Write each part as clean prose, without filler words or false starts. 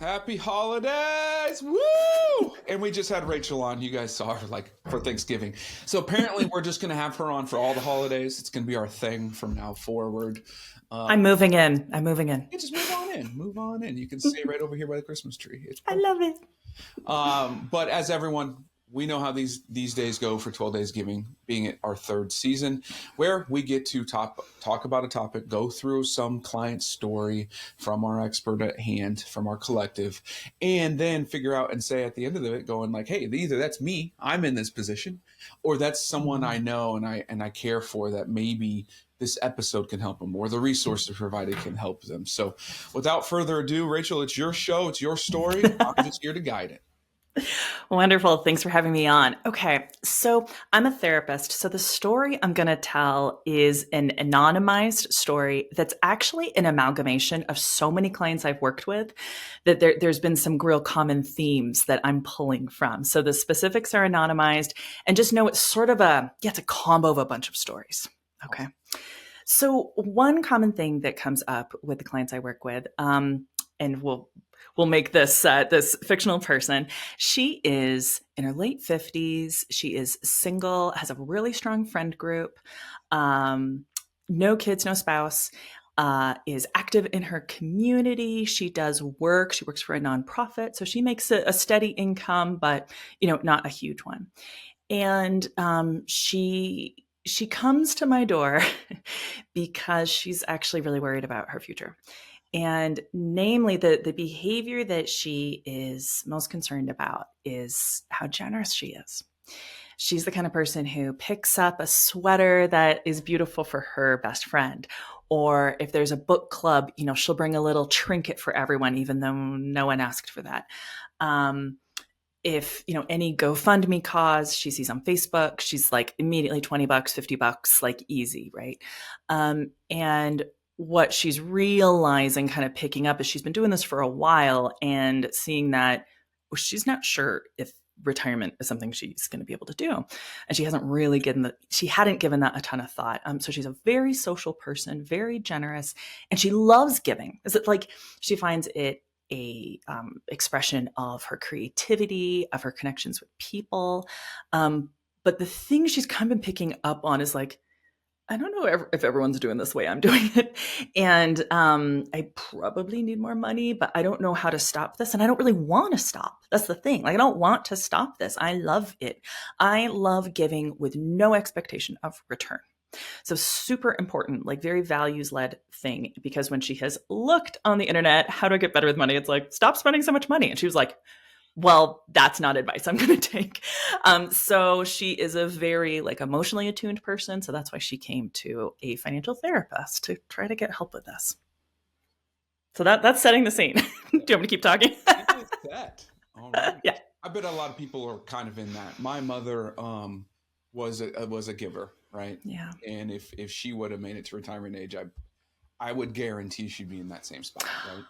Happy holidays! Woo! And we just had Rachel on. You guys saw her like for Thanksgiving. So apparently we're just going to have her on for all the holidays. It's going to be our thing from now forward. I'm moving in. Yeah, just move on in. Move on in. You can stay right over here by the Christmas tree. It's I love it. But as everyone, we know how these days go for 12 Days Giving, being at our third season, where we get to talk about a topic, go through some client story from our expert at hand, from our collective, and then figure out and say at the end of it, going like, hey, either that's me, I'm in this position, or that's someone I know and I care for that maybe this episode can help them, or the resources provided can help them. So without further ado, Rachel, it's your show. It's your story. I'm just here to guide it. Wonderful. Thanks for having me on. Okay. So I'm a therapist. So the story I'm going to tell is an anonymized story that's actually an amalgamation of so many clients I've worked with that there's been some real common themes that I'm pulling from. So the specifics are anonymized, and just know it's sort of it's a combo of a bunch of stories. Okay. So one common thing that comes up with the clients I work with, and we'll make this this fictional person. She is in her late 50s. She is single, has a really strong friend group, no kids, no spouse, is active in her community. She does work. She works for a nonprofit. So she makes a steady income, but not a huge one. And she comes to my door because she's actually really worried about her future. And namely, the behavior that she is most concerned about is how generous she is. She's the kind of person who picks up a sweater that is beautiful for her best friend. Or if there's a book club, she'll bring a little trinket for everyone, even though no one asked for that. If, any GoFundMe cause she sees on Facebook, she's like immediately $20, $50, like easy, right? And what she's realizing, kind of picking up, is she's been doing this for a while and seeing that she's not sure if retirement is something she's going to be able to do. And she hadn't given that a ton of thought. So she's a very social person, very generous, and she loves giving. Is it like she finds it a expression of her creativity, of her connections with people. But the thing she's kind of been picking up on is like, I don't know if everyone's doing this way I'm doing it. And I probably need more money, but I don't know how to stop this. And I don't really want to stop. That's the thing. Like, I don't want to stop this. I love it. I love giving with no expectation of return. So super important, like very values-led thing, because when she has looked on the internet, how do I get better with money? It's like, stop spending so much money. And she was like, well, that's not advice I'm going to take. So she is a very emotionally attuned person. So that's why she came to a financial therapist to try to get help with this. So that's setting the scene. Do you want me to keep talking? Set. All right. Yeah. I bet a lot of people are kind of in that. My mother was a giver, right? Yeah. And if she would have made it to retirement age, I would guarantee she'd be in that same spot, right?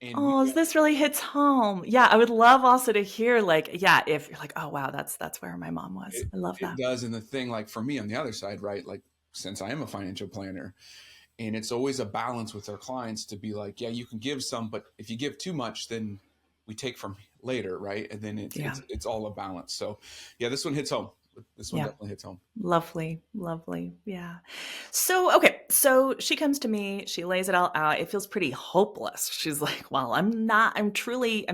And this really hits home. Yeah, I would love also to hear if you're like, oh wow, that's where my mom was. I love that. It does. And the thing, for me on the other side, right? Since I am a financial planner, and it's always a balance with our clients to be like, yeah, you can give some, but if you give too much, then we take from later, right? And then it's all a balance. So yeah, this one hits home. This one definitely hits home. Lovely. Yeah. So she comes to me, she lays it all out. It feels pretty hopeless. She's like, well, I'm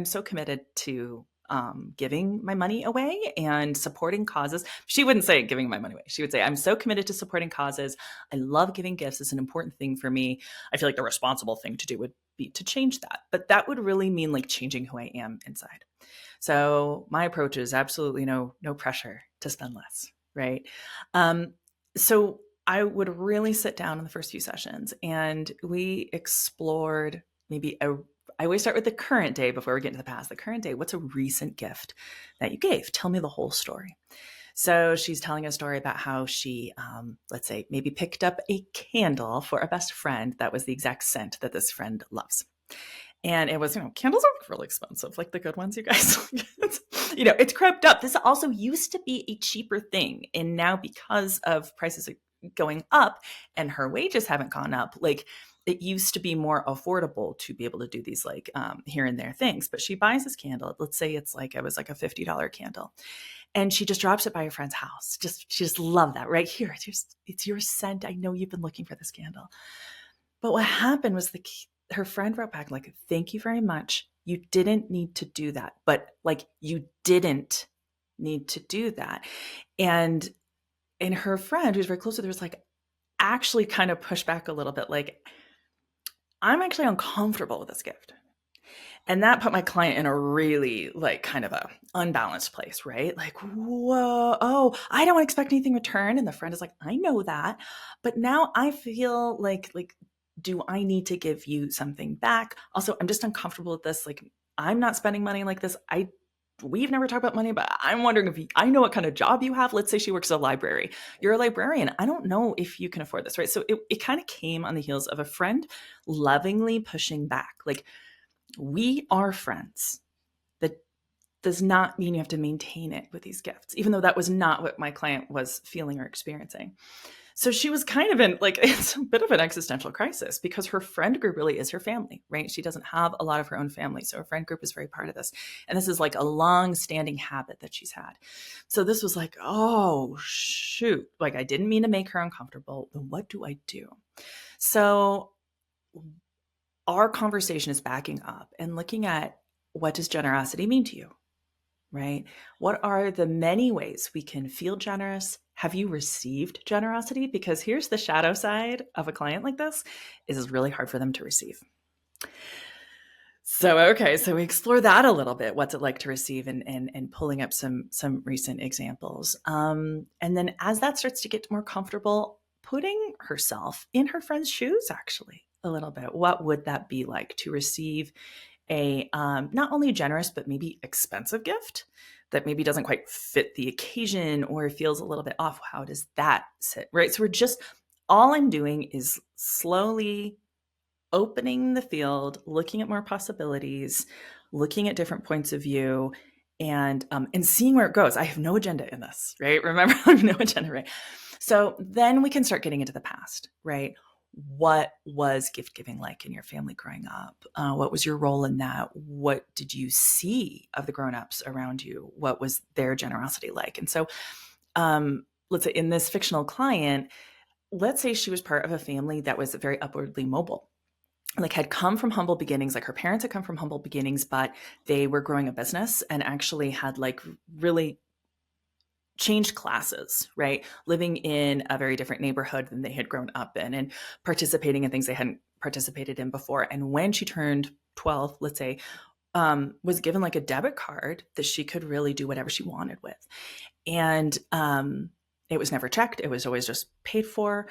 so committed to giving my money away and supporting causes. She wouldn't say giving my money away. She would say, I'm so committed to supporting causes. I love giving gifts. It's an important thing for me. I feel like the responsible thing to do would be to change that. But that would really mean changing who I am inside. So my approach is absolutely no pressure to spend less, right? So I would really sit down in the first few sessions and we explored I always start with the current day before we get into the past. The current day, what's a recent gift that you gave? Tell me the whole story. So she's telling a story about how she, let's say, maybe picked up a candle for a best friend that was the exact scent that this friend loves. And it was, candles are really expensive, like the good ones, you guys. It's crept up. This also used to be a cheaper thing. And now because of prices going up and her wages haven't gone up, it used to be more affordable to be able to do these like here and there things. But she buys this candle. Let's say it was like a $50 candle. And she just drops it by her friend's house. She just loved that. Right here, it's your scent. I know you've been looking for this candle. But what happened was her friend wrote back like, thank you very much. You didn't need to do that. But like, you didn't need to do that. And her friend, who's very close with her, was like, actually kind of pushed back a little bit. Like, I'm actually uncomfortable with this gift. And that put my client in a really like kind of a unbalanced place, right? Like, whoa, oh, I don't expect anything returned. And the friend is like, I know that. But now I feel like, do I need to give you something back? Also, I'm just uncomfortable with this. Like, I'm not spending money like this. We've never talked about money, but I'm wondering if I know what kind of job you have. Let's say she works at a library. You're a librarian. I don't know if you can afford this, right? So it kind of came on the heels of a friend lovingly pushing back. Like, we are friends. That does not mean you have to maintain it with these gifts, even though that was not what my client was feeling or experiencing. So she was kind of in like, it's a bit of an existential crisis because her friend group really is her family, right? She doesn't have a lot of her own family. So her friend group is very part of this. And this is like a long standing habit that she's had. So this was like, oh, shoot. Like, I didn't mean to make her uncomfortable. Then what do I do? So our conversation is backing up and looking at, what does generosity mean to you? Right? What are the many ways we can feel generous? Have you received generosity? Because here's the shadow side of a client like this, is it's really hard for them to receive. So, okay, so we explore that a little bit. What's it like to receive, and pulling up some recent examples. And then as that starts to get more comfortable, putting herself in her friend's shoes, actually, a little bit. What would that be like to receive a not only generous, but maybe expensive gift that maybe doesn't quite fit the occasion or feels a little bit off? How does that sit? Right. So all I'm doing is slowly opening the field, looking at more possibilities, looking at different points of view, and seeing where it goes. I have no agenda in this, right? Remember, I have no agenda, right? So then we can start getting into the past, right? What was gift giving like in your family growing up? What was your role in that? What did you see of the grown-ups around you? What was their generosity like? And so let's say in this fictional client, let's say she was part of a family that was very upwardly mobile, like had come from humble beginnings. Like her parents had come from humble beginnings, but they were growing a business and actually had like really changed classes, right? Living in a very different neighborhood than they had grown up in and participating in things they hadn't participated in before. And when she turned 12, let's say, was given like a debit card that she could really do whatever she wanted with. And it was never checked. It was always just paid for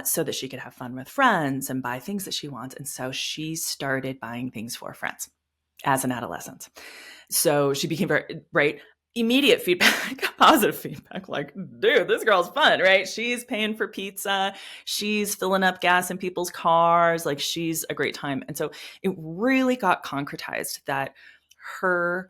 so that she could have fun with friends and buy things that she wants. And so she started buying things for friends as an adolescent. So she became very, right? Immediate feedback, positive feedback, like, dude, this girl's fun, right? She's paying for pizza. She's filling up gas in people's cars. Like, she's a great time. And so it really got concretized that her,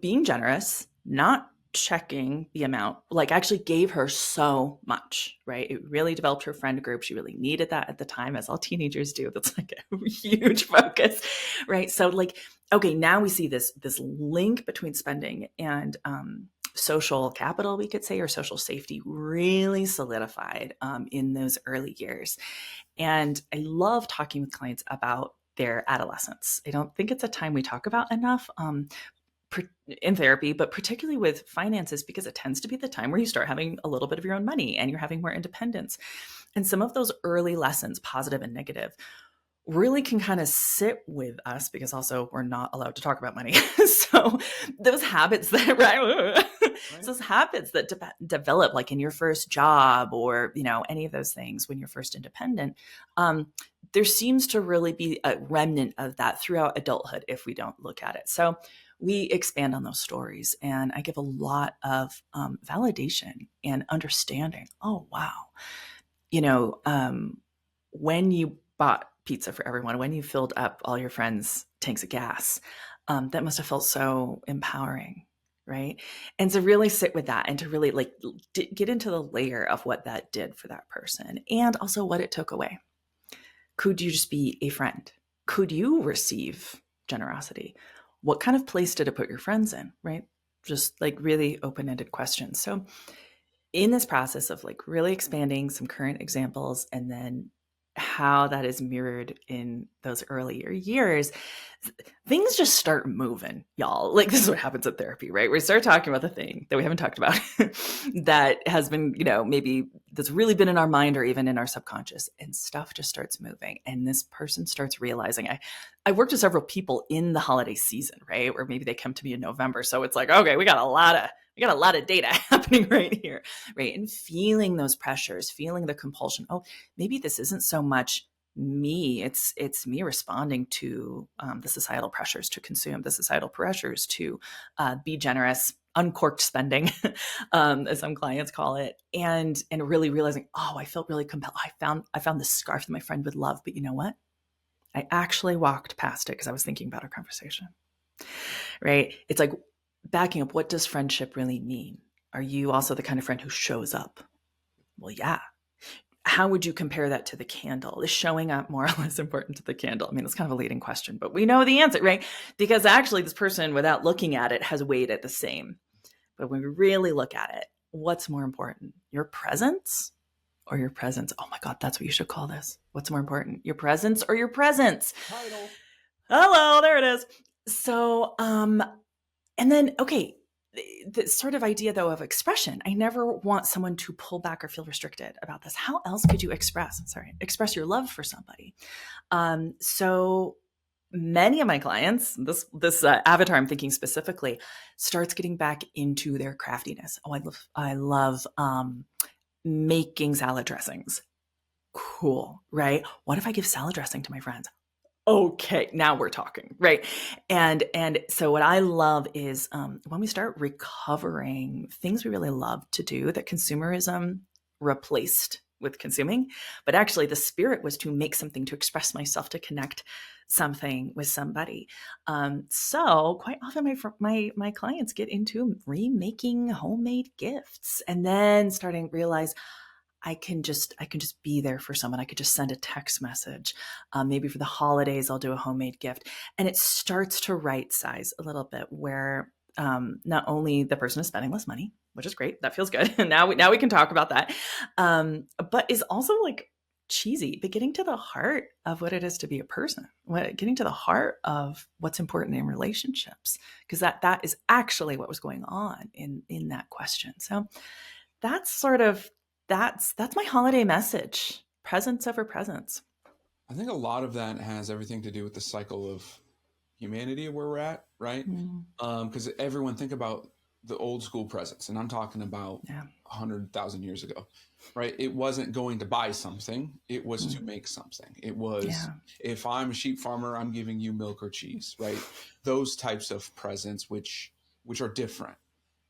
being generous, not checking the amount, like actually gave her so much, right? It really developed her friend group. She really needed that at the time, as all teenagers do. That's like a huge focus, right? So like, okay, now we see this link between spending and social capital, we could say, or social safety really solidified in those early years. And I love talking with clients about their adolescence. I don't think it's a time we talk about enough. In therapy, but particularly with finances, because it tends to be the time where you start having a little bit of your own money and you're having more independence. And some of those early lessons, positive and negative, really can kind of sit with us, because also we're not allowed to talk about money. So those habits that, right? Those habits that develop like in your first job or, any of those things when you're first independent, there seems to really be a remnant of that throughout adulthood if we don't look at it. So we expand on those stories, and I give a lot of validation and understanding. Oh, wow. When you bought pizza for everyone, when you filled up all your friends' tanks of gas, that must have felt so empowering, right? And to really sit with that and to really get into the layer of what that did for that person and also what it took away. Could you just be a friend? Could you receive generosity? What kind of place did it put your friends in, right? Just like really open-ended questions. So in this process of like really expanding some current examples and then how that is mirrored in those earlier years, things just start moving, y'all. Like, this is what happens in therapy, right? We start talking about the thing that we haven't talked about that has been, maybe that's really been in our mind or even in our subconscious, and stuff just starts moving. And this person starts realizing, I worked with several people in the holiday season, right? Or maybe they come to me in November. So it's like, okay, we got a lot of data happening right here, right? And feeling those pressures, feeling the compulsion. Oh, maybe this isn't so much me, it's me responding to the societal pressures to consume, the societal pressures to be generous, uncorked spending, as some clients call it, and really realizing, oh, I felt really compelled. I found this scarf that my friend would love, but you know what? I actually walked past it because I was thinking about our conversation, right? It's like backing up. What does friendship really mean? Are you also the kind of friend who shows up? Well, yeah. How would you compare that to the candle? Is showing up more or less important to the candle? I mean, it's kind of a leading question, but we know the answer, right? Because actually this person, without looking at it, has weighed it the same. But when we really look at it, what's more important? Your presence or your presence? Oh my God, that's what you should call this. What's more important? Your presence or your presence? Title. Hello, there it is. So, and then, okay, the sort of idea though of expression. I never want someone to pull back or feel restricted about this. How else could you express your love for somebody? So many of my clients, this avatar I'm thinking specifically, starts getting back into their craftiness. Oh, I love making salad dressings. Cool, right? What if I give salad dressing to my friends? Okay, now we're talking, right? And so what I love is when we start recovering things we really love to do that consumerism replaced with consuming, but actually the spirit was to make something, to express myself, to connect something with somebody. So quite often my clients get into remaking homemade gifts and then starting to realize, I can just be there for someone. I could just send a text message. Maybe for the holidays, I'll do a homemade gift. And it starts to right size a little bit where not only the person is spending less money, which is great. That feels good. now we can talk about that. But is also like cheesy, but getting to the heart of what it is to be a person, getting to the heart of what's important in relationships, because that is actually what was going on in that question. So that's sort of, that's my holiday message. Presence over presence. I think a lot of that has everything to do with the cycle of humanity where we're at, right? Mm, Because everyone think about the old school presence, and I'm talking about yeah. 100,000 years ago, right? It wasn't going to buy something; it was to make something. It was, if I'm a sheep farmer, I'm giving you milk or cheese, right? Those types of presents, which are different.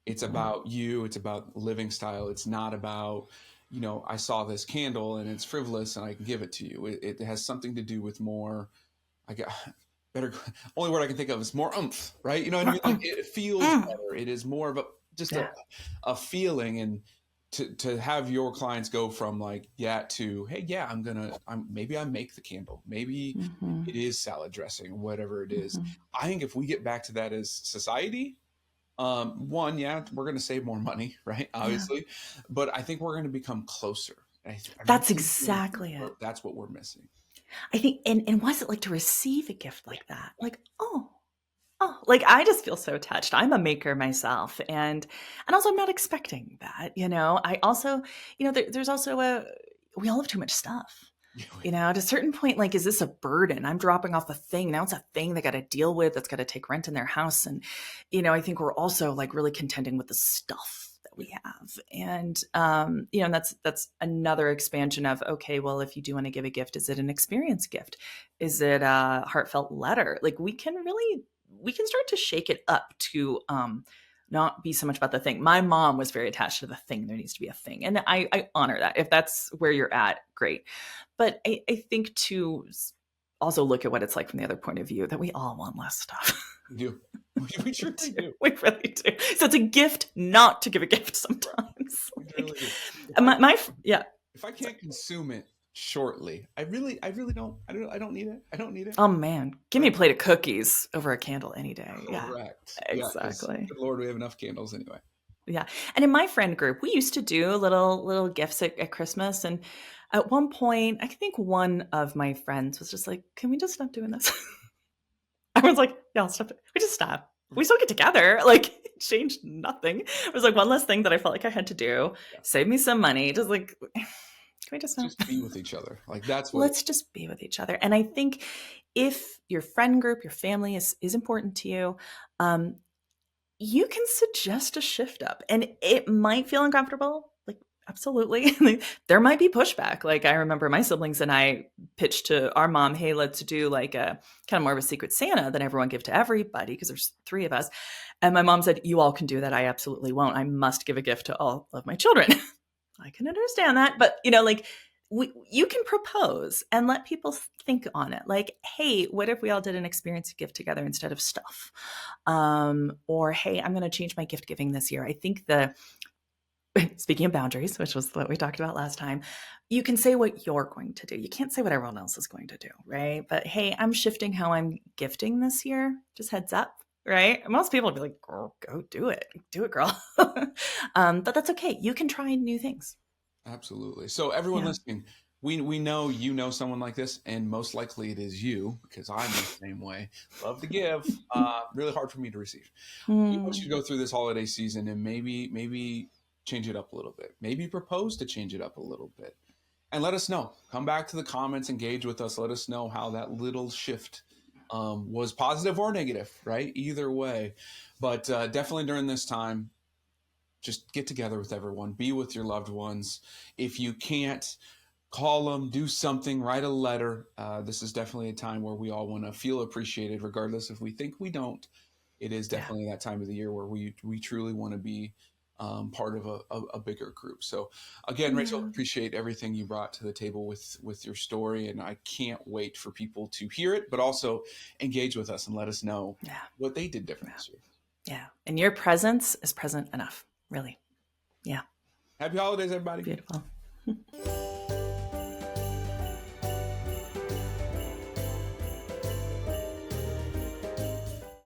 It's about you. It's about living style. It's not about, I saw this candle and it's frivolous and I can give it to you. It has something to do with more, I got better, only word I can think of is more oomph, right? You know what I mean? Like it feels better. It is more of a feeling. And to have your clients go from like, yeah, to, hey, yeah, maybe I make the candle. Maybe it is salad dressing, whatever it is. I think if we get back to that as society, one, yeah, we're going to save more money, right? Obviously, but I think we're going to become closer. That's exactly it. That's what we're missing. I think, and what's it like to receive a gift like that? Like, oh, like I just feel so touched. I'm a maker myself, and also I'm not expecting that. I also, there's also we all have too much stuff. At a certain point, like, is this a burden? I'm dropping off a thing. Now it's a thing they got to deal with. That's got to take rent in their house. And, I think we're also like really contending with the stuff that we have. And, and that's another expansion of, okay, well, if you do want to give a gift, is it an experience gift? Is it a heartfelt letter? Like we can start to shake it up to, not be so much about the thing. My mom was very attached to the thing. There needs to be a thing. And I honor that. If that's where you're at, great. But I think to also look at what it's like from the other point of view, that we all want less stuff. We do. We sure do. We really do. So it's a gift not to give a gift sometimes. We really do. Yeah. If I can't consume it, shortly. I really don't. I don't need it. I don't need it. Oh man, give me a But plate of cookies over a candle any day. Yeah, correct. Yeah, because exactly. good Lord, we have enough candles anyway. Yeah. And in my friend group, we used to do little gifts at Christmas. And at one point, I think one of my friends was just like, can we just stop doing this? I was like, yeah, I'll stop. We just stop. We still get together. Like, it changed nothing. It was like one less thing that I felt like I had to do. Yeah. Save me some money. Just like, can we just stop? Just be with each other. Like that's what. Let's just be with each other. And I think if your friend group, your family is important to you, you can suggest a shift up, and it might feel uncomfortable. Like, absolutely. There might be pushback. Like, I remember my siblings and I pitched to our mom, hey, let's do like a kind of more of a secret Santa than everyone give to everybody, because there's 3 of us. And my mom said, you all can do that. I absolutely won't. I must give a gift to all of my children. I can understand that. But, like, you can propose and let people think on it. Like, hey, what if we all did an experience gift together instead of stuff? Or, hey, I'm going to change my gift giving this year. I think speaking of boundaries, which was what we talked about last time, you can say what you're going to do. You can't say what everyone else is going to do, right? But hey, I'm shifting how I'm gifting this year. Just heads up, right? Most people would be like, girl, go do it. Do it, girl. But that's okay. You can try new things. Absolutely. So everyone listening, we know someone like this, and most likely it is you, because I'm the same way. Love to give, really hard for me to receive. We want you to go through this holiday season and maybe change it up a little bit. Maybe propose to change it up a little bit, and let us know. Come back to the comments, engage with us. Let us know how that little shift was positive or negative, right? Either way, but definitely during this time, just get together with everyone, be with your loved ones. If you can't, call them, do something, write a letter. This is definitely a time where we all want to feel appreciated, regardless if we think we don't. It is definitely that time of the year where we truly want to be part of a bigger group. So again, Rachel, appreciate everything you brought to the table with your story. And I can't wait for people to hear it, but also engage with us and let us know what they did different this year. Yeah. And your presence is present enough. Really. Yeah. Happy holidays, everybody. Beautiful.